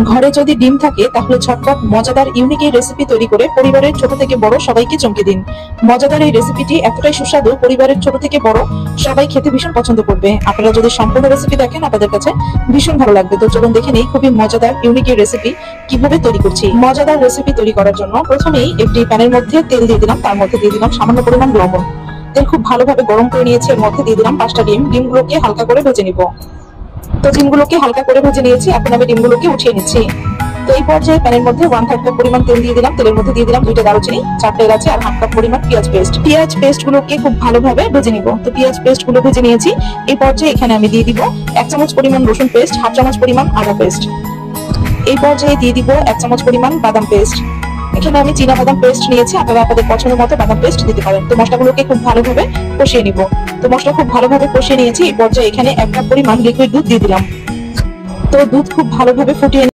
ঘরে যদি ডিম থাকে তাহলে ঝটপট মজাদার ইউনিক এই রেসিপি তৈরি করে পরিবারের ছোট থেকে বড় সবাইকে চমকে দিন। মজাদার এই রেসিপিটি এতটাই সুস্বাদু, পরিবারের ছোট থেকে বড় সবাই খেতে ভীষণ পছন্দ করবে। আপনারা যদি সম্পূর্ণ রেসিপি দেখেন আপনাদের কাছে ভীষণ ভালো লাগবে। তো চলুন দেখে নেই খুবই মজাদার ইউনিক এই রেসিপি কিভাবে তৈরি করছি। মজাদার রেসিপি তৈরি করার জন্য প্রথমেই একটি প্যানের মধ্যে তেল দিয়ে দিলাম, তার মধ্যে দিয়ে দিলাম সামান্য পরিমাণ লবণ। তেল খুব ভালোভাবে গরম করে নিয়েছি, এর মধ্যে দিয়ে দিলাম 5টা ডিম। ডিমগুলোকে হালকা করে ভেজে নিব। তো ডিমগুলোকে হালকা করে ভেজে নিয়েছি, এখন আমি ডিমগুলোকে উঠিয়ে নিচ্ছি। তো এই পর্যায়ে প্যানের মধ্যে 1/3 কাপ পরিমাণ তেল দিয়ে দিলাম। তেলের মধ্যে দিয়ে দিলাম 2টা দারুচিনি, 4টা এলাচি আর 1/2 কাপ পরিমাণ পেঁয়াজ পেস্ট। পেঁয়াজ পেস্ট গুলোকে খুব ভালোভাবে ভেজে নিব। তো পেঁয়াজ পেস্ট গুলো ভেজে নিয়েছি। এই পর্যায়ে এখানে আমি দিয়ে দিব 1 চামচ পরিমাণ রসুন পেস্ট, 1/2 চামচ পরিমাণ আদা পেস্ট। এই পর্যায়ে দিয়ে দিব 1 চামচ পরিমাণ বাদাম পেস্ট। এখানে আমি চীনা বাদাম পেস্ট নিয়েছি, আপনারা আপনাদের পছন্দ মতো বাদাম পেস্ট দিতে পারেন। তো মশলাগুলোকে খুব ভালোভাবে কষিয়ে নিব। তো মশলা খুব ভালোভাবে কষিয়ে নিয়েছি। এই পর্যায়ে এখানে 1 কাপ পরিমাণ লিকুইড দুধ দিয়ে দিলাম। তো দুধ খুব ভালোভাবে ফুটিয়ে